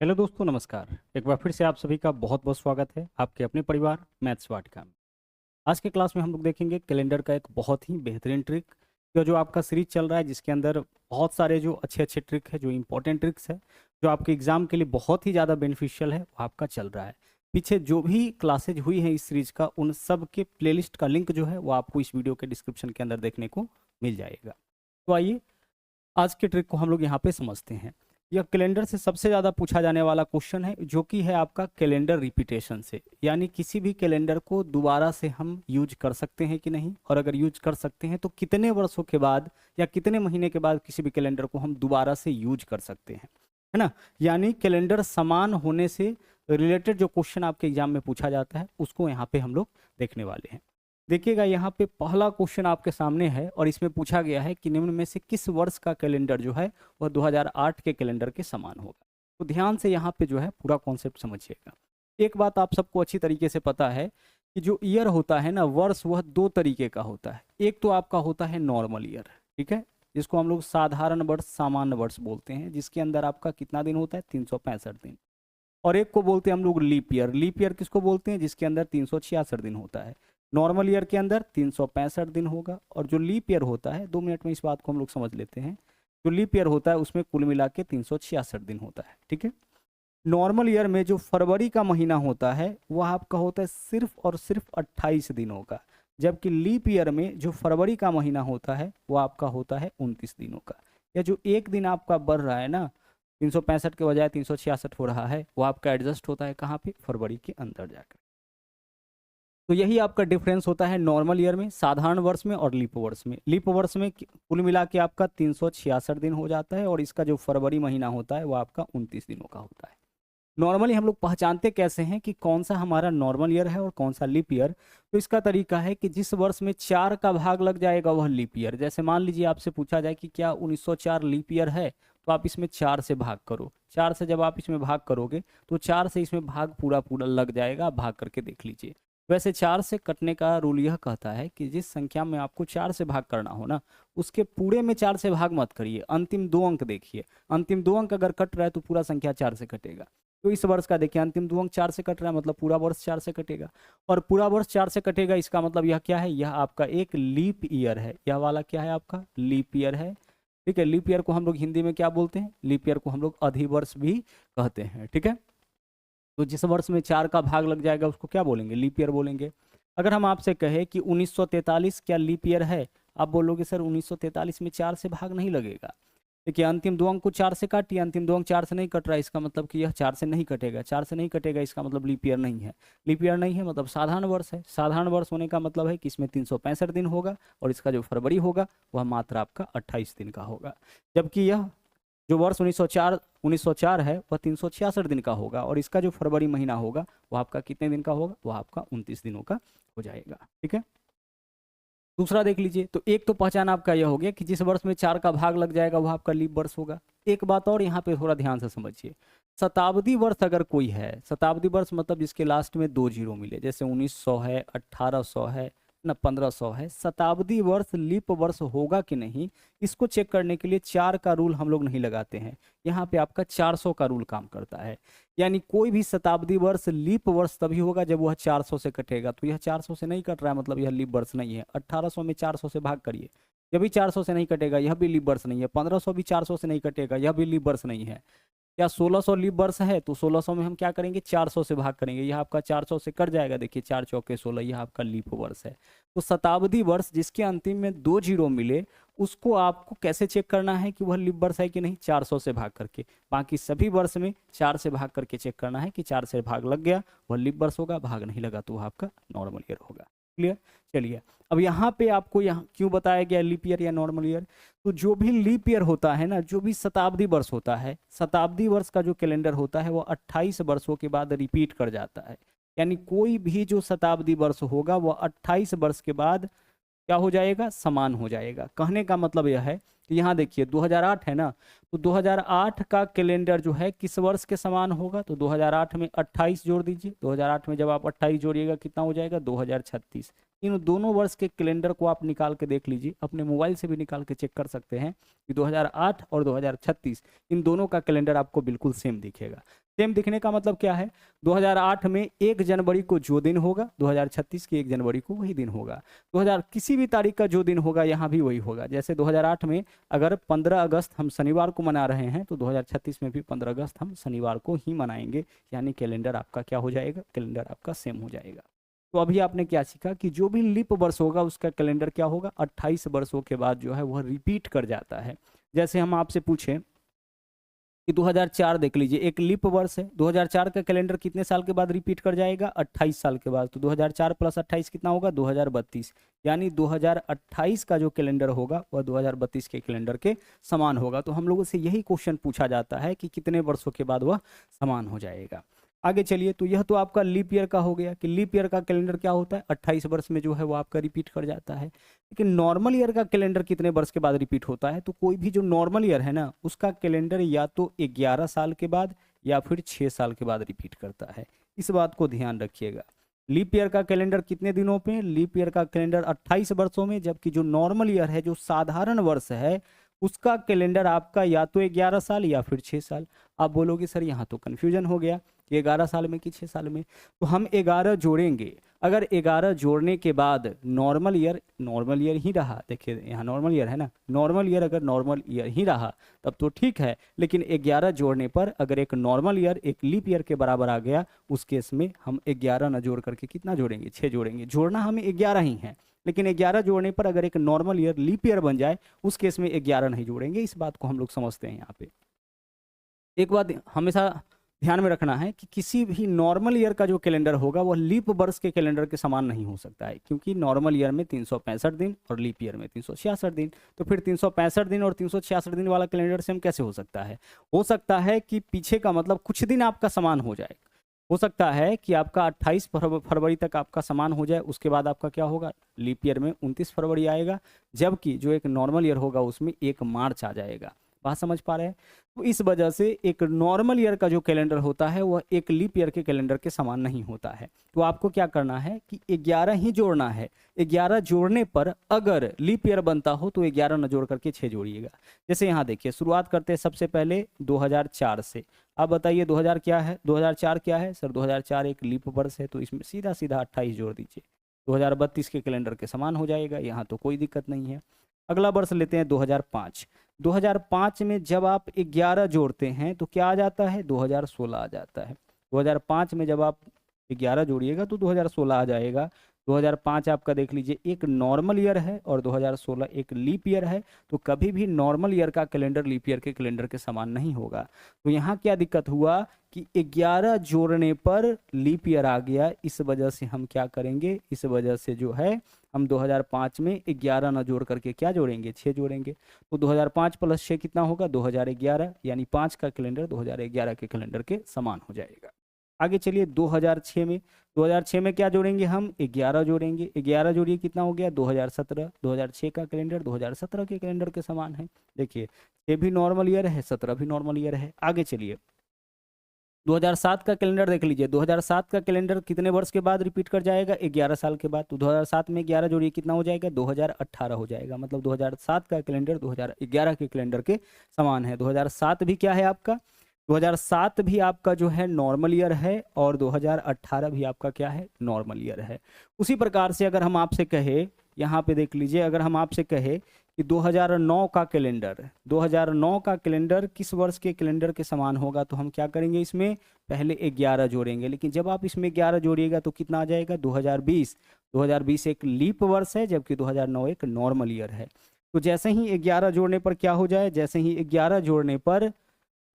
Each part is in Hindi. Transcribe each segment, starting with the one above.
हेलो दोस्तों, नमस्कार। एक बार फिर से आप सभी का बहुत बहुत स्वागत है आपके अपने परिवार मैथ्स वाटिका में। आज के क्लास में हम लोग देखेंगे कैलेंडर का एक बहुत ही बेहतरीन ट्रिक। जो आपका सीरीज चल रहा है जिसके अंदर बहुत सारे जो अच्छे अच्छे ट्रिक है, जो इंपॉर्टेंट ट्रिक्स है, जो आपके एग्जाम के लिए बहुत ही ज़्यादा बेनिफिशियल है, वो आपका चल रहा है। पीछे जो भी क्लासेज हुई हैं इस सीरीज का, उन सब के प्लेलिस्ट का लिंक जो है वो आपको इस वीडियो के डिस्क्रिप्शन के अंदर देखने को मिल जाएगा। तो आइए आज के ट्रिक को हम लोग यहाँ पे समझते हैं। यह कैलेंडर से सबसे ज़्यादा पूछा जाने वाला क्वेश्चन है, जो कि है आपका कैलेंडर रिपीटेशन से, यानी किसी भी कैलेंडर को दोबारा से हम यूज कर सकते हैं कि नहीं, और अगर यूज कर सकते हैं तो कितने वर्षों के बाद या कितने महीने के बाद किसी भी कैलेंडर को हम दोबारा से यूज कर सकते हैं, है ना। यानी कैलेंडर समान होने से रिलेटेड जो क्वेश्चन आपके एग्जाम में पूछा जाता है उसको यहाँ पे हम लोग देखने वाले हैं। देखिएगा, यहाँ पे पहला क्वेश्चन आपके सामने है और इसमें पूछा गया है कि निम्न में से किस वर्ष का कैलेंडर जो है वह 2008 के कैलेंडर के समान होगा। तो ध्यान से यहाँ पे जो है पूरा कॉन्सेप्ट समझिएगा। एक बात आप सबको अच्छी तरीके से पता है कि जो ईयर होता है ना, वर्ष, वह दो तरीके का होता है। एक तो आपका होता है नॉर्मल ईयर, ठीक है, जिसको हम लोग साधारण वर्ष, सामान्य वर्ष बोलते हैं, जिसके अंदर आपका कितना दिन होता है, 365 दिन। और एक को बोलते हैं हम लोग लीप ईयर। लीप ईयर किसको बोलते हैं, जिसके अंदर 366 दिन होता है। नॉर्मल ईयर के अंदर 365 दिन होगा, और जो लीप ईयर होता है, 2 मिनट में इस बात को हम लोग समझ लेते हैं। जो लीप ईयर होता है उसमें कुल मिला के 366 दिन होता है, ठीक है। नॉर्मल ईयर में जो फरवरी का महीना होता है वह आपका होता है सिर्फ और सिर्फ 28 दिनों का, जबकि लीप ईयर में जो फरवरी का महीना होता है वह आपका होता है 29 दिनों का। या जो एक दिन आपका बढ़ रहा है ना, 365 के बजाय 366 हो रहा है, वो आपका एडजस्ट होता है कहाँ पे, फरवरी के अंदर जाकर। तो यही आपका डिफरेंस होता है नॉर्मल ईयर में, साधारण वर्ष में और लीप वर्ष में। लीप वर्ष में कुल मिला के आपका 366 दिन हो जाता है, और इसका जो फरवरी महीना होता है वो आपका 29 दिनों का होता है। नॉर्मली हम लोग पहचानते कैसे हैं कि कौन सा हमारा नॉर्मल ईयर है और कौन सा लीप ईयर। तो इसका तरीका है कि जिस वर्ष में 4 का भाग लग जाएगा वह लीप ईयर। जैसे मान लीजिए आपसे पूछा जाए कि क्या 1904 लीप ईयर है, तो आप इसमें 4 से भाग करो। 4 से जब आप इसमें भाग करोगे तो 4 से इसमें भाग पूरा पूरा लग जाएगा, आप भाग करके देख लीजिए। वैसे 4 से कटने का रूल यह कहता है कि जिस संख्या में आपको 4 से भाग करना हो ना, उसके पूरे में 4 से भाग मत करिए, अंतिम 2 अंक देखिए। अंतिम 2 अंक अगर कट रहा है तो पूरा संख्या 4 से कटेगा। तो इस वर्ष का देखिए, अंतिम 2 अंक 4 से कट रहा है, मतलब पूरा वर्ष 4 से कटेगा। और पूरा वर्ष 4 से कटेगा, इसका मतलब यह क्या है, यह आपका एक लीप ईयर है। यह वाला क्या है, आपका लीप ईयर है, ठीक है। लीप ईयर को हम लोग हिंदी में क्या बोलते हैं, लीप ईयर को हम लोग अधिवर्ष भी कहते हैं, ठीक है। तो जिस वर्ष में 4 का भाग लग जाएगा उसको क्या बोलेंगे, लीप ईयर बोलेंगे। अगर हम आपसे कहें कि 1943 क्या लीप ईयर है, आप बोलोगे सर 1943 में 4 से भाग नहीं लगेगा। देखिए, अंतिम 2 अंक को 4 से काटिए, अंतिम 2 अंक 4 से नहीं कट रहा है, इसका मतलब कि यह 4 से नहीं कटेगा। 4 से नहीं कटेगा इसका मतलब लीप ईयर नहीं है। लीप ईयर नहीं है मतलब साधारण वर्ष है। साधारण वर्ष होने का मतलब है कि इसमें 365 दिन होगा, और इसका जो फरवरी होगा वह मात्र आपका 28 दिन का होगा। जबकि यह जो वर्ष 1904 है वह 366 दिन का होगा, और इसका जो फरवरी महीना होगा वह आपका कितने दिन का होगा, वह आपका 29 दिनों का हो जाएगा, ठीक है। दूसरा देख लीजिए, तो एक तो पहचान आपका यह हो गया कि जिस वर्ष में 4 का भाग लग जाएगा वह आपका लीप वर्ष होगा। एक बात और यहाँ पे थोड़ा ध्यान से समझिए, शताब्दी वर्ष अगर कोई है, शताब्दी वर्ष मतलब जिसके लास्ट में 2 जीरो मिले, जैसे 1900 है, 1800 है ना, 1500 है, शताब्दी वर्ष लीप वर्ष होगा कि नहीं, इसको चेक करने के लिए 4 का रूल हम लोग नहीं लगाते हैं। यहाँ पे आपका 400 का रूल काम करता है। यानी कोई भी शताब्दी वर्ष लीप वर्ष तभी होगा जब वह 400 से कटेगा। तो यह 400 से नहीं कट रहा है, मतलब यह लीप वर्ष नहीं है। 1800 में 400 से भाग करिए, यह भी 400 से नहीं कटेगा, यह भी लीप वर्ष नहीं है। 1500 भी 400 से नहीं कटेगा, यह भी लीप वर्ष नहीं है। या 1600 लीप वर्ष है, तो 1600 में हम क्या करेंगे, 400 से भाग करेंगे, यह आपका 400 से कट जाएगा। देखिए 4 चौके 16, यह आपका लीप वर्ष है। तो शताब्दी वर्ष जिसके अंतिम में 2 जीरो मिले, उसको आपको कैसे चेक करना है कि वह लीप वर्ष है कि नहीं, 400 से भाग करके। बाकी सभी वर्ष में 4 से भाग करके चेक करना है कि 4 से भाग लग गया वह लीप वर्ष होगा, भाग नहीं लगा तो वह आपका नॉर्मल ईयर होगा। क्लियर। चलिए, अब यहाँ पे आपको यहाँ क्यों बताया गया लीप ईयर या नॉर्मल ईयर। तो जो भी लीप ईयर होता है ना, जो भी शताब्दी वर्ष होता है, शताब्दी वर्ष का जो कैलेंडर होता है वो 28 वर्षों के बाद रिपीट कर जाता है। यानी कोई भी जो शताब्दी वर्ष होगा वो 28 वर्ष के बाद क्या हो जाएगा, समान हो जाएगा। कहने का मतलब यह है कि यहाँ देखिए 2008 है ना, तो 2008 का कैलेंडर जो है किस वर्ष के समान होगा, तो 2008 में 28 जोड़ दीजिए। 2008 में जब आप 28 जोड़िएगा कितना हो जाएगा, 2036। इन दोनों वर्ष के कैलेंडर को आप निकाल के देख लीजिए, अपने मोबाइल से भी निकाल के चेक कर सकते हैं कि 2008 और 2036 इन दोनों का कैलेंडर आपको बिल्कुल सेम दिखेगा। सेम दिखने का मतलब क्या है, 2008 में 1 जनवरी को जो दिन होगा 2036 की 1 जनवरी को वही दिन होगा। 2000 किसी भी तारीख का जो दिन होगा यहाँ भी वही होगा। जैसे 2008 में अगर 15 अगस्त हम शनिवार को मना रहे हैं तो 2036 में भी 15 अगस्त हम शनिवार को ही मनाएंगे, यानी कैलेंडर आपका क्या हो जाएगा, कैलेंडर आपका सेम हो जाएगा। तो अभी आपने क्या सीखा कि जो भी लीप वर्ष होगा उसका कैलेंडर क्या होगा, 28 वर्षों के बाद जो है वह रिपीट कर जाता है। जैसे हम आपसे पूछें कि 2004 देख लीजिए, एक लीप वर्ष है, 2004 का कैलेंडर कितने साल के बाद रिपीट कर जाएगा, 28 साल के बाद। तो 2004 प्लस 28 कितना होगा, 2032, यानी 2028 का जो कैलेंडर होगा वह 2032 के कैलेंडर के समान होगा। तो हम लोगों से यही क्वेश्चन पूछा जाता है कि कितने वर्षों के बाद वह समान हो जाएगा। आगे चलिए, तो यह तो आपका लीप ईयर का हो गया कि लीप ईयर का कैलेंडर क्या होता है, 28 वर्ष में जो है वो आपका रिपीट कर जाता है। लेकिन नॉर्मल ईयर का कैलेंडर कितने वर्ष के बाद रिपीट होता है, तो कोई भी जो नॉर्मल ईयर है ना उसका कैलेंडर या तो 11 साल के बाद या फिर 6 साल के बाद रिपीट करता है। इस बात को ध्यान रखिएगा। लीप ईयर का कैलेंडर कितने दिनों पे, लीप ईयर का कैलेंडर 28 वर्षों में, जबकि जो नॉर्मल ईयर है, जो साधारण वर्ष है, उसका कैलेंडर आपका या तो 11 साल या फिर 6 साल। आप बोलोगे सर यहाँ तो कन्फ्यूजन हो गया कि 11 साल में कि 6 साल में, तो हम 11 जोड़ेंगे। अगर 11 जोड़ने के बाद नॉर्मल ईयर ही रहा, देखिए यहाँ नॉर्मल ईयर है ना, नॉर्मल ईयर अगर नॉर्मल ईयर ही रहा तब तो ठीक है, लेकिन 11 जोड़ने पर अगर एक नॉर्मल ईयर एक लीप ईयर के बराबर आ गया, उस केस में हम 11 न जोड़ करके कितना जोड़ेंगे, 6 जोड़ेंगे। जोड़ना हमें 11 ही है, लेकिन 11 जोड़ने पर अगर एक नॉर्मल ईयर लीप ईयर बन जाए उस केस में 11 नहीं जोड़ेंगे। इस बात को हम लोग समझते हैं। यहाँ पे एक बात हमेशा ध्यान में रखना है कि किसी भी नॉर्मल ईयर का जो कैलेंडर होगा वह लीप वर्ष के कैलेंडर के समान नहीं हो सकता है, क्योंकि नॉर्मल ईयर में 365 दिन और लीप ईयर में 366 दिन। तो फिर 365 दिन और 366 दिन वाला कैलेंडर सेम कैसे हो सकता है? हो सकता है कि पीछे का मतलब कुछ दिन आपका समान हो जाए। हो सकता है कि आपका 28 फरवरी तक आपका समान हो जाए, उसके बाद आपका क्या होगा, लीप ईयर में 29 फरवरी आएगा, जबकि जो एक नॉर्मल ईयर होगा उसमें 1 मार्च आ जाएगा। बात समझ पा रहे हैं? तो इस वजह से एक नॉर्मल ईयर का जो कैलेंडर होता है वह एक लीप ईयर के कैलेंडर के समान नहीं होता है। तो आपको क्या करना है कि 11 ही जोड़ना है। 11 जोड़ने पर अगर लीप ईयर बनता हो तो 11 न जोड़ करके 6 जोड़िएगा। जैसे यहाँ देखिए, शुरुआत करते हैं सबसे पहले 2004 से। आप बताइए 2000 क्या है, 2004 क्या है सर? 2004 एक लीप वर्ष है, तो इसमें सीधा सीधा 28 जोड़ दीजिए, 2032 के कैलेंडर के समान हो जाएगा। यहाँ तो कोई दिक्कत नहीं है। अगला वर्ष लेते हैं 2005। 2005 में जब आप 11 जोड़ते हैं तो क्या आ जाता है, 2016 आ जाता है। 2005 में जब आप 11 जोड़िएगा तो 2016 आ जाएगा। 2005 आपका देख लीजिए एक नॉर्मल ईयर है और 2016 एक लीप ईयर है, तो कभी भी नॉर्मल ईयर का कैलेंडर लीप ईयर के कैलेंडर के समान नहीं होगा। तो यहाँ क्या दिक्कत हुआ कि 11 जोड़ने पर लीप ईयर आ गया, इस वजह से हम क्या करेंगे, इस वजह से जो है हम 2005 में 11 न जोड़ करके क्या जोड़ेंगे, 6 जोड़ेंगे। तो 2005 प्लस 6 कितना होगा, 2011, यानी 5 का कैलेंडर 2011 के कैलेंडर के समान हो जाएगा। आगे चलिए 2006 में। 2006 में क्या जोड़ेंगे हम, 11 जोड़ेंगे। 11 जोड़िए कितना हो गया, 2017। 2006 का कैलेंडर 2017 के कैलेंडर के समान है। देखिए 6 भी नॉर्मल ईयर है, 17 भी नॉर्मल ईयर है। आगे चलिए 2007 का कैलेंडर देख लीजिए। 2007 का कैलेंडर कितने वर्ष के बाद रिपीट कर जाएगा, 11 साल के बाद। तो 2007 में 11 जोड़िए कितना हो जाएगा, 2018 हो जाएगा। मतलब 2007 का कैलेंडर 2011 के कैलेंडर के समान है। 2007 भी क्या है आपका, 2007 भी आपका जो है नॉर्मल ईयर है और 2018 भी आपका क्या है, नॉर्मल ईयर है। उसी प्रकार से अगर हम आपसे कहे, यहाँ पे देख लीजिए, अगर हम आपसे कहे कि 2009 का कैलेंडर, 2009 का कैलेंडर किस वर्ष के कैलेंडर के समान होगा, तो हम क्या करेंगे, इसमें पहले 11 जोड़ेंगे। लेकिन जब आप इसमें 11 जोड़िएगा तो कितना आ जाएगा, 2020। 2020 एक लीप वर्ष है, जबकि 2009 एक नॉर्मल ईयर है। तो जैसे ही 11 जोड़ने पर क्या हो जाए, जैसे ही 11 जोड़ने पर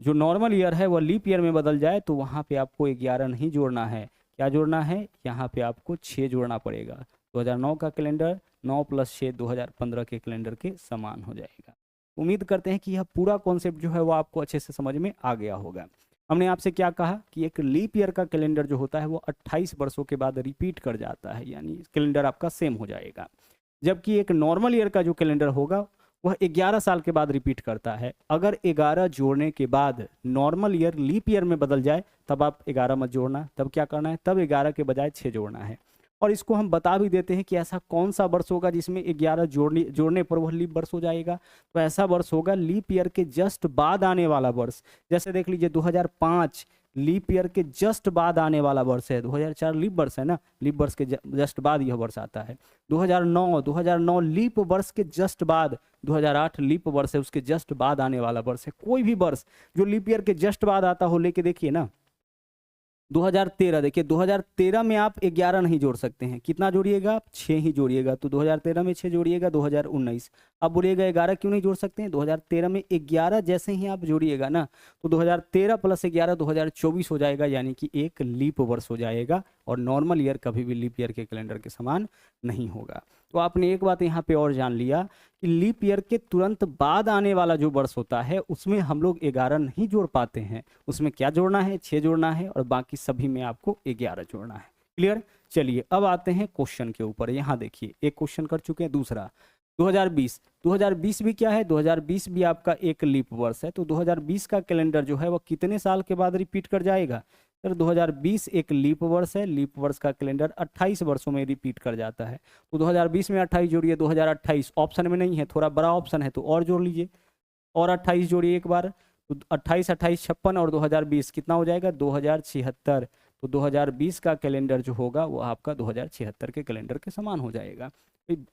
जो नॉर्मल ईयर है वह लीप ईयर में बदल जाए, तो वहाँ पे आपको 11 नहीं जोड़ना है। क्या जोड़ना है, यहाँ पे आपको 6 जोड़ना पड़ेगा। 2009 का कैलेंडर 9 + 6 2015 के कैलेंडर के समान हो जाएगा। उम्मीद करते हैं कि यह पूरा कॉन्सेप्ट जो है वो आपको अच्छे से समझ में आ गया होगा। हमने आपसे क्या कहा कि एक लीप ईयर का कैलेंडर जो होता है वो 28 वर्षों के बाद रिपीट कर जाता है, यानी कैलेंडर आपका सेम हो जाएगा। जबकि एक नॉर्मल ईयर का जो कैलेंडर होगा वह 11 साल के बाद रिपीट करता है। अगर 11 जोड़ने के बाद नॉर्मल ईयर लीप ईयर में बदल जाए तब आप 11 मत जोड़ना, तब क्या करना है, तब 11 के बजाय 6 जोड़ना है। और इसको हम बता भी देते हैं कि ऐसा कौन सा वर्ष होगा जिसमें 11 जोड़ने पर वह लीप वर्ष हो जाएगा। तो ऐसा वर्ष होगा लीप ईयर के जस्ट बाद आने वाला वर्ष। जैसे देख लीजिए 2005 लीप ईयर के जस्ट बाद आने वाला वर्ष है। 2004 लीप वर्ष है ना, लीप वर्ष के जस्ट बाद यह वर्ष आता है। 2009 लीप वर्ष के जस्ट बाद, 2008 लीप वर्ष है उसके जस्ट बाद आने वाला वर्ष है। कोई भी वर्ष जो लीप ईयर के जस्ट बाद आता हो लेके देखिए ना। 2013 देखिए, 2013 में आप 11 नहीं जोड़ सकते हैं, कितना जोड़िएगा आप, 6 ही जोड़िएगा। तो 2013 में 6 जोड़िएगा, 2019 आप बोलिएगा 11 क्यों नहीं जोड़ सकते हैं। 2013 में 11 जैसे ही आप जोड़िएगा ना तो 2013 प्लस 11 2024 हो जाएगा, यानी कि एक लीप वर्ष हो जाएगा। और नॉर्मल ईयर कभी भी लीप ईयर के कैलेंडर के समान नहीं होगा। तो आपने एक बात यहाँ पे और जान लिया कि लीप ईयर के तुरंत बाद आने वाला जो वर्ष होता है उसमें हम लोग 11 नहीं जोड़ पाते हैं। उसमें क्या जोड़ना है, 6 जोड़ना है, और बाकी सभी में आपको 11 जोड़ना है। क्लियर। चलिए अब आते हैं क्वेश्चन के ऊपर। यहाँ देखिए एक क्वेश्चन कर चुके हैं, दूसरा 2020 भी क्या है, 2020 भी आपका एक लीप वर्ष है। तो 2020 का कैलेंडर जो है वो कितने साल के बाद रिपीट कर जाएगा। सर 2020 एक लीप वर्ष है, लीप वर्ष का कैलेंडर 28 वर्षों में रिपीट कर जाता है। तो 2020 में 28 जोड़िए, 2028 ऑप्शन में नहीं है, थोड़ा बड़ा ऑप्शन है तो और जोड़ लीजिए, और 28 जोड़िए एक बार। तो 28 28 56 और 2020 कितना हो जाएगा, 2076। तो 2020 का कैलेंडर जो होगा वो आपका 2076 के कैलेंडर के समान हो जाएगा।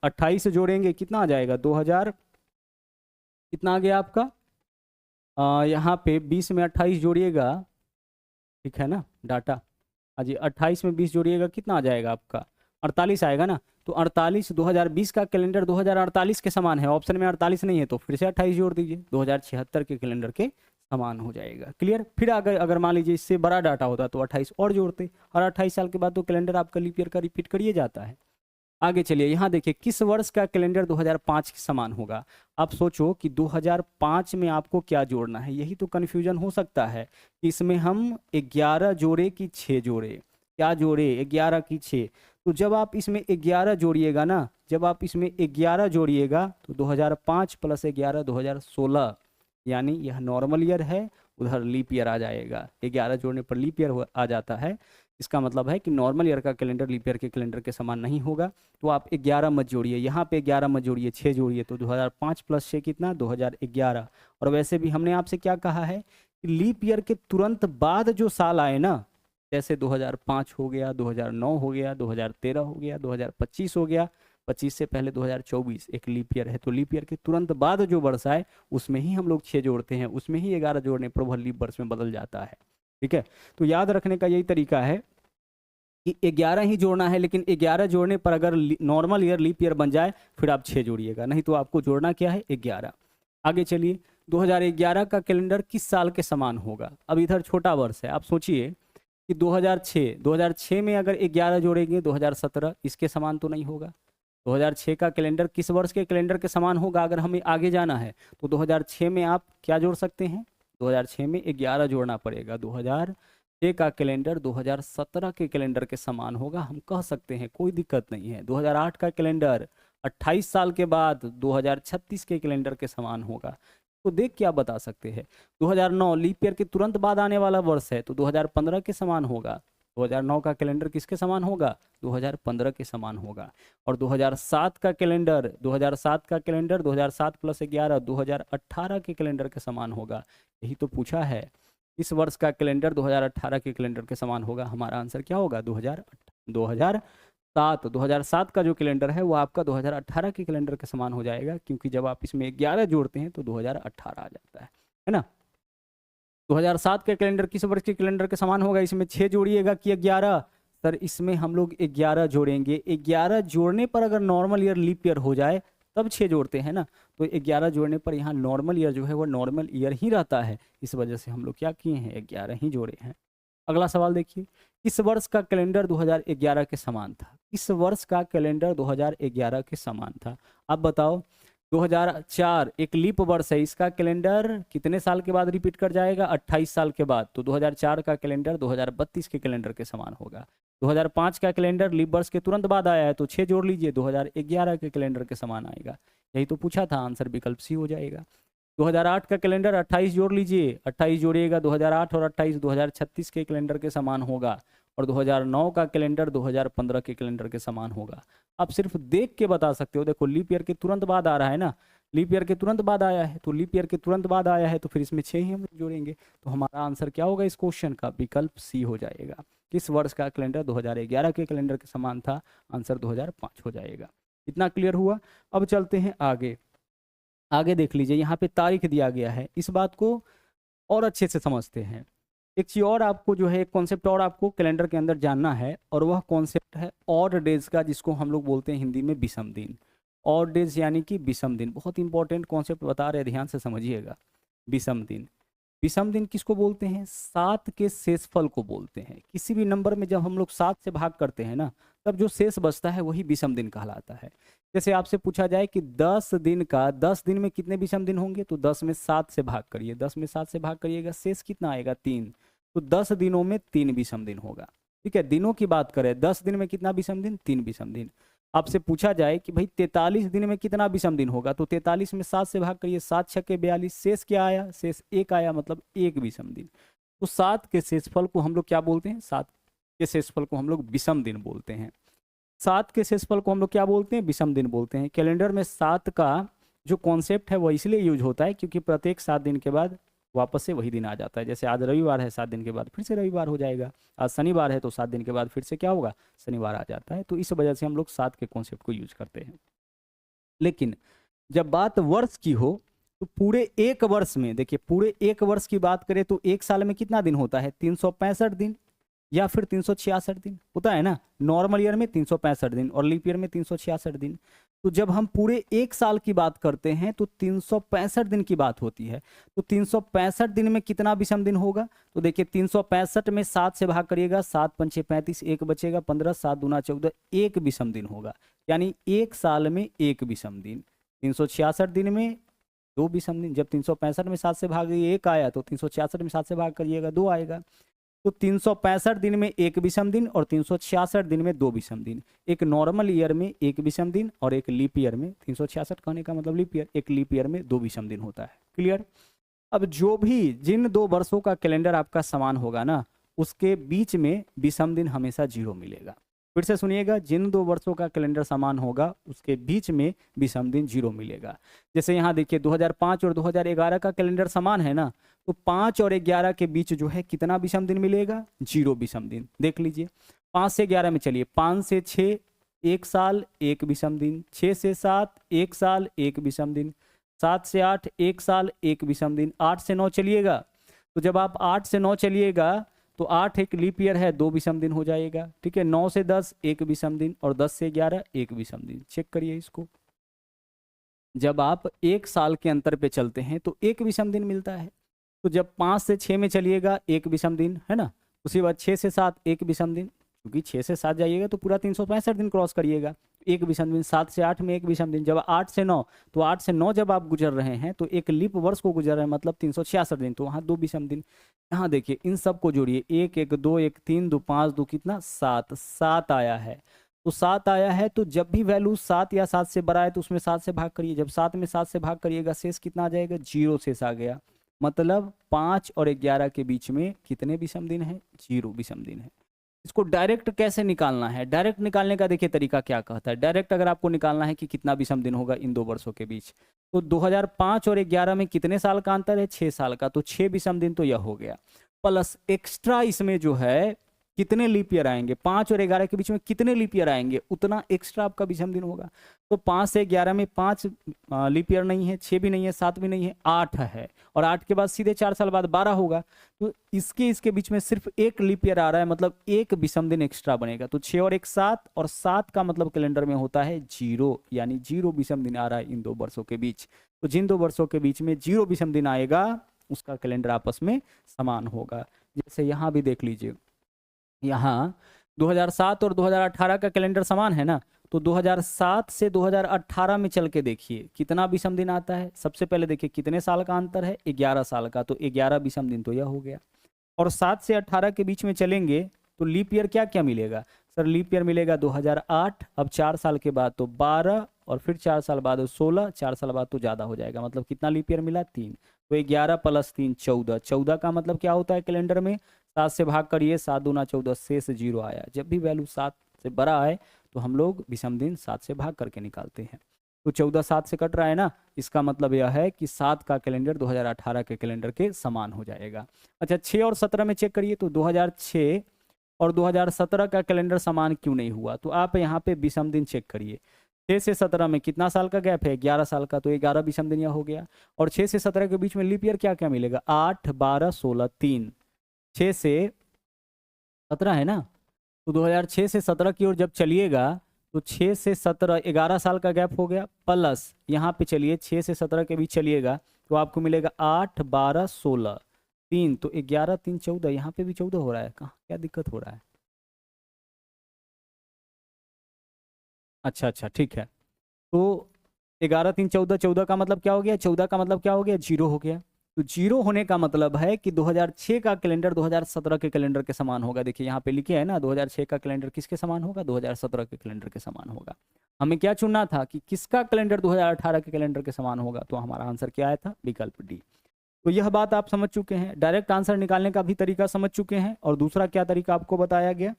28 से जोड़ेंगे कितना आ जाएगा, 2000 कितना आ गया आपका, यहाँ पे 20 में 28 जोड़िएगा, ठीक है ना डाटा। हाँ जी, 28 में 20 जोड़िएगा कितना आ जाएगा आपका, 48 आएगा ना। तो 48 2020 का कैलेंडर 2048 के समान है, ऑप्शन में 48 नहीं है तो फिर से 28 जोड़ दीजिए, 2076 के कैलेंडर के समान हो जाएगा। क्लियर। फिर अगर मान लीजिए इससे बड़ा डाटा होता तो 28 और जोड़ते, और 28 साल के बाद तो कैलेंडर आपका लीप ईयर का रिपीट करिए जाता है। आगे चलिए, यहाँ देखिए किस वर्ष का कैलेंडर 2005 के समान होगा। आप सोचो कि 2005 में आपको क्या जोड़ना है, यही तो कन्फ्यूजन हो सकता है कि इसमें हम 11 जोड़े कि 6 जोड़े, क्या जोड़े 11 की 6। तो जब आप इसमें 11 जोड़िएगा ना, जब आप इसमें 11 जोड़िएगा तो 2005 प्लस 11 2016, यानी यह नॉर्मल ईयर है, उधर लीप ईयर आ जाएगा। 11 जोड़ने पर लीप ईयर आ जाता है। इसका मतलब है कि नॉर्मल ईयर का कैलेंडर लीप ईयर के कैलेंडर के समान नहीं होगा। तो आप 11 मत जोड़िए, यहाँ पे 11 मत जोड़िए, 6 जोड़िए। तो 2005 प्लस 6 कितना, 2011। और वैसे भी हमने आपसे क्या कहा है कि लीप ईयर के तुरंत बाद जो साल आए ना, जैसे 2005 हो गया, 2009 हो गया, 2013 हो गया, 2025 हो गया, 25 से पहले 2024 एक लीप ईयर है। तो लीप ईयर के तुरंत बाद जो वर्ष आए उसमें ही हम लोग 6 जोड़ते हैं, उसमें ही 11 जोड़ने पर वह लीप वर्ष में बदल जाता है। ठीक है। तो याद रखने का यही तरीका है कि 11 ही जोड़ना है, लेकिन 11 जोड़ने पर अगर नॉर्मल ईयर लीप ईयर बन जाए फिर आप 6 जोड़िएगा, नहीं तो आपको जोड़ना क्या है, 11। आगे चलिए, 2011 का कैलेंडर किस साल के समान होगा। अब इधर छोटा वर्ष है, आप सोचिए कि 2006 में अगर 11 जोड़ेंगे 2017 इसके समान तो नहीं होगा। 2006 का कैलेंडर किस वर्ष के कैलेंडर के समान होगा, अगर हमें आगे जाना है तो 2006 में आप क्या जोड़ सकते हैं, 2006 में 11 जोड़ना पड़ेगा। 2006 का कैलेंडर 2017 के कैलेंडर के समान होगा, हम कह सकते हैं, कोई दिक्कत नहीं है। 2008 का कैलेंडर 28 साल के बाद 2036 के कैलेंडर के समान होगा। तो देख के आप बता सकते हैं। 2009 लीप ईयर के तुरंत बाद आने वाला वर्ष है तो 2015 के समान होगा। 2009 का कैलेंडर किसके समान होगा, 2015 के समान होगा। और 2007 का कैलेंडर 2007 प्लस 11 2018 के कैलेंडर के समान होगा। यही तो पूछा है, इस वर्ष का कैलेंडर 2018 के कैलेंडर के समान होगा। हमारा आंसर क्या होगा, 2007 का जो कैलेंडर है वो आपका 2018 के कैलेंडर के समान हो जाएगा, क्योंकि जब आप इसमें 11 जोड़ते हैं तो 2018 आ जाता है ना। 2007 का कैलेंडर किस वर्ष के कैलेंडर के समान होगा, इसमें 6 जोड़िएगा कि 11। सर इसमें हम लोग 11 जोड़ेंगे, 11 जोड़ने पर अगर नॉर्मल ईयर लीप ईयर हो जाए तब 6 जोड़ते हैं ना। तो 11 जोड़ने पर यहाँ नॉर्मल ईयर जो है वो नॉर्मल ईयर ही रहता है, इस वजह से हम लोग क्या किए हैं, 11 ही जोड़े हैं। अगला सवाल देखिए, किस वर्ष का कैलेंडर 2011 के समान था। किस वर्ष का कैलेंडर 2011 के समान था, आप बताओ। 2004 एक लीप वर्ष है, इसका कैलेंडर कितने साल के बाद रिपीट कर जाएगा, 28 साल के बाद। तो 2004 का कैलेंडर 2032 के कैलेंडर के समान होगा। 2005 का कैलेंडर लीप वर्ष के तुरंत बाद आया है तो 6 जोड़ लीजिए, 2011 के कैलेंडर के समान आएगा। यही तो पूछा था, आंसर विकल्प सी हो जाएगा। 2008 का कैलेंडर 28 जोड़ लीजिए, 28 जोड़िएगा 2008 और 28 2036 के कैलेंडर के समान होगा। और 2009 का कैलेंडर 2015 के कैलेंडर के समान होगा। आप सिर्फ देख के बता सकते हो, देखो लीप ईयर के तुरंत बाद आ रहा है ना, लीप ईयर के तुरंत बाद आया है, तो लीप ईयर के तुरंत बाद आया है तो फिर इसमें 6 ही हम लोग जोड़ेंगे, तो हमारा आंसर क्या होगा इस क्वेश्चन का? विकल्प सी हो जाएगा। किस वर्ष का कैलेंडर 2011 के कैलेंडर के समान था? आंसर 2005 हो जाएगा। इतना क्लियर हुआ। अब चलते हैं आगे। आगे देख लीजिए, यहाँ पे तारीख दिया गया है, इस बात को और अच्छे से समझते हैं। एक चीज और आपको जो है, एक कॉन्सेप्ट और आपको कैलेंडर के अंदर जानना है, और वह कॉन्सेप्ट है ऑड डेज का, जिसको हम लोग बोलते हैं हिंदी में विषम दिन। ऑड डेज यानी कि विषम दिन, बहुत इंपॉर्टेंट कॉन्सेप्ट बता रहे हैं, ध्यान से समझिएगा। विषम दिन, विषम दिन किसको बोलते हैं? 7 के शेषफल को बोलते हैं। किसी भी नंबर में जब हम लोग 7 से भाग करते हैं ना, तब जो शेष बचता है वही विषम दिन कहलाता है। जैसे आपसे पूछा जाए कि 10 दिन का, 10 दिन में कितने विषम दिन होंगे, तो 10 में 7 से भाग करिए, 10 में 7 से भाग करिएगा, शेष कितना आएगा? 3। तो 10 दिनों में 3 विषम दिन होगा। ठीक है, दिनों की बात करें, 10 दिन में कितना विषम दिन? 3 विषम दिन। आपसे पूछा जाए कि भाई 43 दिन में कितना विषम दिन होगा, तो 43 में 7 से भाग करिए, 7 छक्के 42, शेष क्या आया? शेष 1 आया, मतलब 1 विषम दिन। तो 7 के शेषफल को हम लोग क्या बोलते हैं? 7 के शेषफल को हम लोग विषम दिन बोलते हैं। 7 के शेषफल को हम लोग क्या बोलते हैं? विषम दिन बोलते हैं। कैलेंडर में 7 का जो कॉन्सेप्ट है वो इसलिए यूज होता है क्योंकि प्रत्येक 7 दिन के बाद वापस से वही दिन आ जाता है। जैसे आज रविवार है, 7 दिन के बाद फिर से रविवार हो जाएगा। आज शनिवार है तो 7 दिन के बाद फिर से क्या होगा? शनिवार आ जाता है। तो इस वजह से हम लोग 7 के कॉन्सेप्ट को यूज करते हैं। लेकिन जब बात वर्ष की हो, तो पूरे एक वर्ष में, देखिए पूरे एक वर्ष की बात करें तो एक साल में कितना दिन होता है? 365 दिन या फिर 366 दिन होता है ना। नॉर्मल ईयर में 365 दिन और लीप ईयर में 366 दिन। तो जब हम पूरे एक साल की बात करते हैं तो 365 दिन की बात होती है। तो 365 दिन में कितना विषम दिन होगा? तो देखिए 365 में 7 से भाग करिएगा, 7 पंचे 35, 1 बचेगा 15, 7 दूना 14, 1 विषम दिन होगा। यानी एक साल में 1 विषम दिन। 366 दिन में 2 विषम दिन। जब 365 में 7 से भाग 1 आया तो 366 में 7 से भाग करिएगा, 2 आएगा। तो 365 दिन में 1 विषम दिन और 366 दिन में 2 विषम दिन। एक नॉर्मल ईयर में 1 विषम दिन और एक लीप ईयर में, 366 कहने का मतलब लीप ईयर, एक लीप ईयर में 2 विषम दिन होता है। क्लियर? अब जो भी जिन 2 वर्षों का कैलेंडर आपका समान होगा ना, उसके बीच में विषम दिन हमेशा 0 मिलेगा। फिर से सुनिएगा, जिन 2 वर्षों का कैलेंडर समान होगा उसके बीच में विषम दिन 0 मिलेगा। जैसे यहाँ देखिए 2005 और 2011 का कैलेंडर समान है ना, तो 5 और 11 के बीच जो है कितना विषम दिन मिलेगा? 0 विषम दिन। देख लीजिए 5 से 11 में चलिए, 5 से 6 1 साल 1 विषम दिन, 6 से 7 1 साल 1 विषम दिन, 7 से 8 1 साल 1 विषम दिन, 8 से 9 चलिएगा। तो जब आप 8 से 9 चलिएगा तो 8 एक लीप ईयर है, 2 विषम दिन हो जाएगा। ठीक है, 9 से 10 1 विषम दिन और 10 से 11 1 विषम दिन। चेक करिए इसको। जब आप एक साल के अंतर पे चलते हैं तो 1 विषम दिन मिलता है। तो जब 5 से 6 में चलिएगा 1 विषम दिन है ना, उसके बाद 6 से 7 1 विषम दिन, क्योंकि 6 से 7 जाइएगा तो पूरा 365 दिन क्रॉस करिएगा, 1 विषम दिन। 7 से 8 में 1 विषम दिन। जब 8 से 9, तो 8 से 9 जब आप गुजर रहे हैं तो एक लीप वर्ष को गुजर रहे हैं, मतलब 366 दिन, तो वहाँ 2 विषम दिन। यहाँ देखिए इन सब को जोड़िए, 1 1 2 1 3 2 5 2 कितना? 7 7 आया है। तो 7 आया है, तो जब भी वैल्यू 7 या 7 से बड़ा है तो उसमें 7 से भाग करिए। जब 7 में 7 से भाग करिएगा, शेष कितना आ जाएगा? 0 शेष आ गया। मतलब 5 और 11 के बीच में कितने विषम दिन है? 0 विषम दिन है। इसको डायरेक्ट कैसे निकालना है? डायरेक्ट निकालने का देखिए तरीका क्या कहता है। डायरेक्ट अगर आपको निकालना है कि कितना विषम दिन होगा इन 2 वर्षों के बीच, तो 2005 और 11 में कितने साल का अंतर है? 6 साल का। तो 6 विषम दिन तो यह हो गया, प्लस एक्स्ट्रा इसमें जो है कितने लीप ईयर आएंगे, 5 और 11 के बीच में कितने लीप ईयर आएंगे, उतना एक्स्ट्रा आपका विषम दिन होगा। तो 5 से 11 में 5 लीप ईयर नहीं है, 6 भी नहीं है, 7 भी नहीं है, 8 है। और 8 के बाद सीधे 4 साल बाद 12 होगा। तो इसके बीच में सिर्फ 1 लीप ईयर आ रहा है, मतलब 1 विषम दिन एक्स्ट्रा बनेगा। तो 6 और 1 7, और 7 का मतलब कैलेंडर में होता है 0, यानी 0 विषम दिन आ रहा है इन 2 वर्षों के बीच। तो जिन 2 वर्षों के बीच में 0 विषम दिन आएगा उसका कैलेंडर आपस में समान होगा। जैसे यहाँ भी देख लीजिए, यहाँ 2007 और 2018 का कैलेंडर समान है ना, तो 2007 से 2018 में चल के देखिए कितना विषम दिन आता है। सबसे पहले देखिए कितने साल का अंतर है? 11 साल का। तो 11 विषम दिन तो यह हो गया। और 7 से 18 के बीच में चलेंगे तो लीप ईयर क्या क्या मिलेगा? सर लीप ईयर मिलेगा 2008, अब 4 साल के बाद तो 12, और फिर 4 साल बाद 16, 4 साल बाद तो ज़्यादा हो जाएगा। मतलब कितना लीप ईयर मिला? 3। तो 11 + 3 14। 14 का मतलब क्या होता है कैलेंडर में? 7 से भाग करिए, 7 दूना 14, शेष 0 आया। जब भी वैल्यू 7 से बड़ा है तो हम लोग विषम दिन 7 से भाग करके निकालते हैं। तो 14 7 से कट रहा है ना, इसका मतलब यह है कि 7 का कैलेंडर 2018 के कैलेंडर के समान हो जाएगा। अच्छा 6 और 17 में चेक करिए, तो 2006 और 2017 का कैलेंडर समान क्यों नहीं हुआ? तो आप यहाँ पे विषम दिन चेक करिए। 6 से 17 में कितना साल का गैप है? 11 साल का, तो 11 विषम दिन यह हो गया। और 6 से 17 के बीच में लीप ईयर क्या क्या मिलेगा? 8 12 16 3। 6 से 17 है ना, तो 2006 से 17 की ओर जब चलिएगा तो 6 से 17 11 साल का गैप हो गया, प्लस यहाँ पे चलिए 6 से 17 के बीच चलिएगा तो आपको मिलेगा 8 12 16 3, तो 11 3 14, यहाँ पे भी 14 हो रहा है, कहाँ क्या दिक्कत हो रहा है? अच्छा अच्छा ठीक है। तो 11 3 14, 14 का मतलब क्या हो गया? 14 का मतलब क्या हो गया? जीरो हो गया। तो जीरो होने का मतलब है कि 2006 का कैलेंडर 2017 के कैलेंडर के समान होगा। देखिए यहाँ पे लिखे है ना, 2006 का कैलेंडर किसके समान होगा? 2017 के कैलेंडर के समान होगा। हमें क्या चुनना था कि किसका कैलेंडर 2018 के कैलेंडर के समान होगा, तो हमारा आंसर क्या आया था? विकल्प डी। तो यह बात आप समझ चुके हैं, डायरेक्ट आंसर निकालने का भी तरीका समझ चुके हैं। और दूसरा क्या तरीका आपको बताया गया?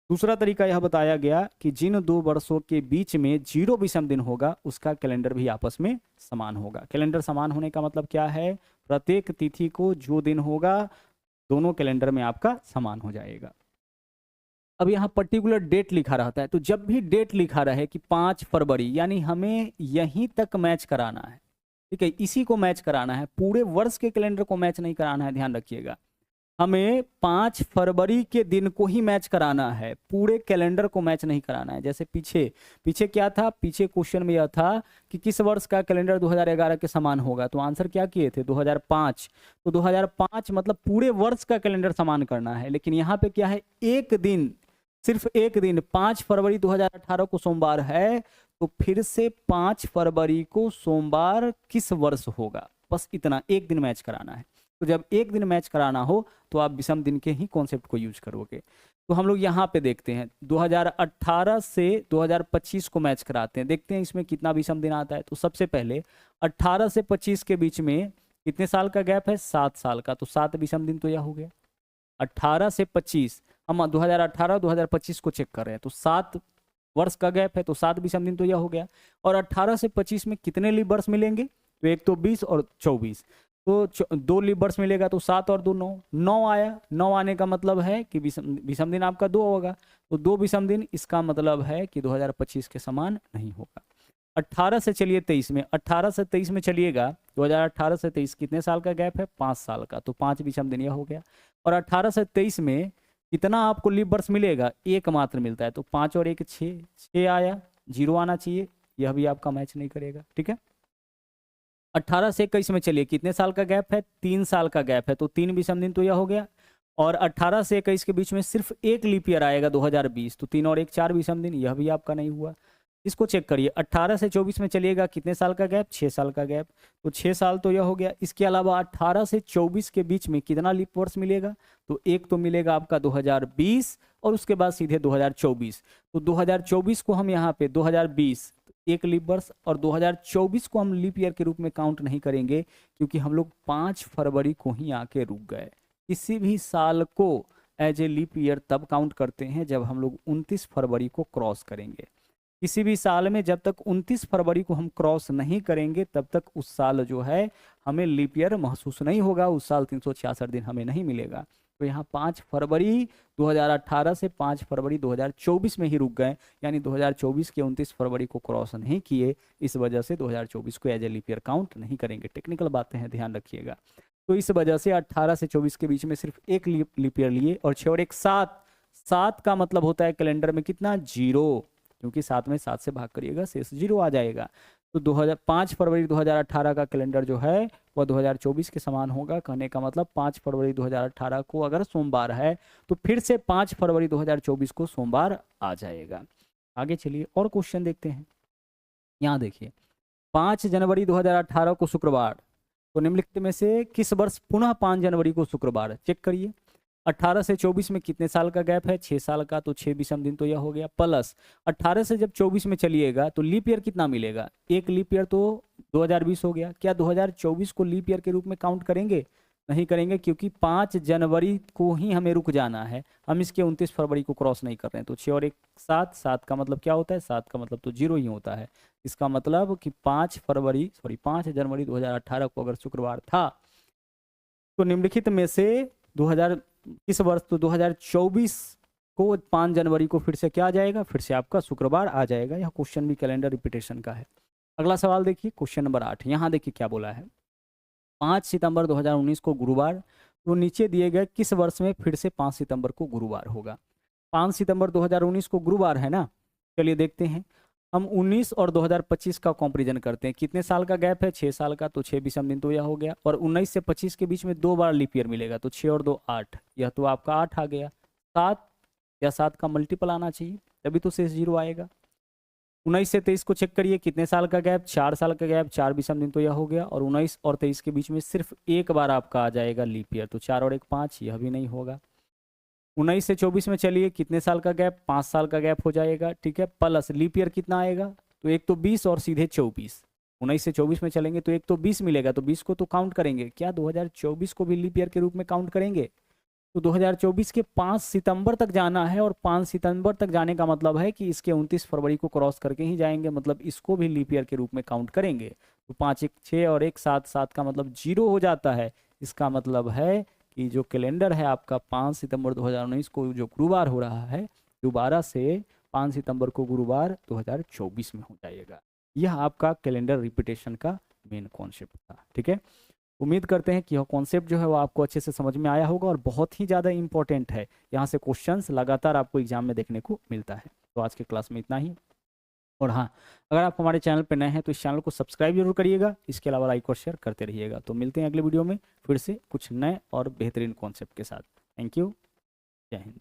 दूसरा तरीका यह बताया गया कि जिन दो वर्षों के बीच में 0 विषम दिन होगा उसका कैलेंडर भी आपस में समान होगा। कैलेंडर समान होने का मतलब क्या है? प्रत्येक तिथि को जो दिन होगा दोनों कैलेंडर में आपका समान हो जाएगा। अब यहाँ पर्टिकुलर डेट लिखा रहता है, तो जब भी डेट लिखा रहे कि 5 फरवरी, यानी हमें यहीं तक मैच कराना है, ठीक है, इसी को मैच कराना है, पूरे वर्ष के कैलेंडर को मैच नहीं कराना है, ध्यान रखिएगा। हमें 5 फरवरी के दिन को ही मैच कराना है, पूरे कैलेंडर को मैच नहीं कराना है। जैसे पीछे पीछे क्या था? पीछे क्वेश्चन में यह था कि किस वर्ष का कैलेंडर 2011 के समान होगा, तो आंसर क्या किए थे? 2005। तो 2005 मतलब पूरे वर्ष का कैलेंडर समान करना है। लेकिन यहाँ पे क्या है? एक दिन, सिर्फ एक दिन, 5 फरवरी 2018 को सोमवार है, तो फिर से 5 फरवरी को सोमवार किस वर्ष होगा, बस इतना, एक दिन मैच कराना है। तो जब एक दिन मैच कराना हो तो आप विषम दिन के ही कॉन्सेप्ट को यूज करोगे। तो हम लोग यहाँ पे देखते हैं 2018 से 2025 को मैच कराते हैं, देखते हैं इसमें कितना विषम दिन आता है। तो सबसे पहले 18 से 25 के बीच में कितने साल का गैप है? 7 साल का, तो 7 विषम दिन तो यह हो गया। 18 से 25, हम 2018 2025 को चेक कर रहे हैं, तो 7 वर्ष का गैप है, तो 7 विषम दिन तो यह हो गया। और 18 से 25 में कितने लीप वर्ष मिलेंगे? तो एक तो 20 और 24, तो 2 लीप वर्ष मिलेगा, तो 7 और 2 9, 9 आया। 9 आने का मतलब है कि विषम दिन आपका 2 होगा, तो 2 विषम दिन, इसका मतलब है कि 2025 के समान नहीं होगा। 18 से चलिए 23 में, 18 से 23 में चलिएगा, 2018 से 23 कितने साल का गैप है? 5 साल का, तो 5 विषम दिन यह हो गया। और 18 से 23 में कितना आपको लीप वर्ष मिलेगा? एक मात्र मिलता है, तो 5 और 1 6, 6 आया, 0 आना चाहिए, यह भी आपका मैच नहीं करेगा, ठीक है। 18 से 21 में चलिए, कितने साल का गैप है? 3 साल का गैप है, तो 3 विषम दिन तो यह हो गया। और 18 से 21 के बीच में सिर्फ एक लीप ईयर आएगा 2020, तो 3 और 1 4 विषम दिन, यह भी आपका नहीं हुआ। इसको चेक करिए, 18 से 24 में चलिएगा, कितने साल का गैप? 6 साल का गैप, तो 6 साल तो यह हो गया। इसके अलावा 18 से 24 के बीच में कितना लीप वर्ष मिलेगा? तो एक तो मिलेगा आपका 2020 और उसके बाद सीधे 2024, तो 2024 को हम यहाँ पे 2020 एक लीप वर्ष और 2024 को हम लीप ईयर के रूप में काउंट नहीं करेंगे, क्योंकि हम लोग 5 फरवरी को ही आके रुक गए। किसी भी साल को एज ए लीप ईयर तब काउंट करते हैं जब हम लोग 29 फरवरी को क्रॉस करेंगे। किसी भी साल में जब तक 29 फरवरी को हम क्रॉस नहीं करेंगे तब तक उस साल जो है हमें लीप ईयर महसूस नहीं होगा, उस साल 366 दिन हमें नहीं मिलेगा। तो यहाँ 5 फरवरी 2018 से 5 फरवरी 2024 में ही रुक गए, यानी 2024 के 29 फरवरी को क्रॉस नहीं किए, इस वजह से 2024 को as a leap year count नहीं करेंगे। टेक्निकल बातें हैं, ध्यान रखिएगा। तो इस वजह से 18 से 24 के बीच में सिर्फ एक लीप ईयर लिए, और 6 और 1 7, 7 का मतलब होता है कैलेंडर में कितना? 0, क्योंकि 7 में 7 से भाग करिएगा शेष 0 आ जाएगा। तो 5 फरवरी 2018 का कैलेंडर जो है वह 2024 के समान होगा। कहने का मतलब 5 फरवरी 2018 को अगर सोमवार है तो फिर से 5 फरवरी 2024 को सोमवार आ जाएगा। आगे चलिए और क्वेश्चन देखते हैं। यहाँ देखिए, 5 जनवरी 2018 को शुक्रवार, तो निम्नलिखित में से किस वर्ष पुनः 5 जनवरी को शुक्रवार? चेक करिए। 18 से 24 में कितने साल का गैप है? 6 साल का, तो 6 विषम दिन तो यह हो गया। प्लस 18 से जब 24 में चलिएगा तो लीप ईयर कितना मिलेगा? एक लीप ईयर तो 2020 हो गया। क्या 2024 को लीप ईयर के रूप में काउंट करेंगे? नहीं करेंगे, क्योंकि 5 जनवरी को ही हमें रुक जाना है, हम इसके 29 फरवरी को क्रॉस नहीं कर रहे हैं। तो 6 और 1 7, 7 का मतलब क्या होता है, 7 का मतलब तो 0 ही होता है। इसका मतलब कि 5 जनवरी 2018 को अगर शुक्रवार था तो निम्नलिखित में से 2000 इस वर्ष तो 2024 को 5 जनवरी को फिर से क्या आ जाएगा, फिर से आपका शुक्रवार आ जाएगा। यह क्वेश्चन भी कैलेंडर रिपीटेशन का है। अगला सवाल देखिए, क्वेश्चन नंबर 8। यहाँ देखिए क्या बोला है, 5 सितंबर 2019 को गुरुवार, तो नीचे दिए गए किस वर्ष में फिर से 5 सितंबर को गुरुवार होगा। 5 सितंबर 2019 को गुरुवार है ना, चलिए देखते हैं। हम 19 और 2025 का कंपैरिजन करते हैं। कितने साल का गैप है, 6 साल का, तो 6 विषम दिन तो यह हो गया। और 19 से 25 के बीच में 2 बार लीप ईयर मिलेगा, तो 6 और 2 8, यह तो आपका 8 आ गया। 7 या 7 का मल्टीपल आना चाहिए, तभी तो शेष 0 आएगा। 19 से 23 को चेक करिए, कितने साल का गैप, 4 साल का गैप, 4 विषम दिन तो यह हो गया। और 19 और 23 के बीच में सिर्फ एक बार आपका आ जाएगा लीप ईयर, तो 4 और 1 5, यह भी नहीं होगा। 19 से 24 में चलिए, कितने साल का गैप, 5 साल का गैप हो जाएगा, ठीक है। प्लस लीप ईयर कितना आएगा, तो एक तो 20 और सीधे 24। 19 से 24 में चलेंगे तो एक तो 20 मिलेगा, तो 20 को तो काउंट करेंगे क्या, 2024 को भी लीप ईयर के रूप में काउंट करेंगे। तो 2024 के 5 सितंबर तक जाना है, और 5 सितंबर तक जाने का मतलब है कि इसके 29 फरवरी को क्रॉस करके ही जाएंगे, मतलब इसको भी लीप ईयर के रूप में काउंट करेंगे। तो 5 1 6 और 1 7, 7 का मतलब 0 हो जाता है। इसका मतलब है कि जो कैलेंडर है आपका 5 सितंबर 2019 को जो गुरुवार हो रहा है, दोबारा से 5 सितंबर को गुरुवार 2024 में हो जाएगा। यह आपका कैलेंडर रिपीटेशन का मेन कॉन्सेप्ट था, ठीक है। उम्मीद करते हैं कि यह कॉन्सेप्ट जो है वो आपको अच्छे से समझ में आया होगा, और बहुत ही ज़्यादा इंपॉर्टेंट है। यहाँ से क्वेश्चंस लगातार आपको एग्जाम में देखने को मिलता है। तो आज के क्लास में इतना ही। और हाँ, अगर आप हमारे चैनल पर नए हैं तो इस चैनल को सब्सक्राइब जरूर करिएगा। इसके अलावा लाइक और शेयर करते रहिएगा। तो मिलते हैं अगले वीडियो में फिर से कुछ नए और बेहतरीन कॉन्सेप्ट के साथ। थैंक यू, जय हिंद।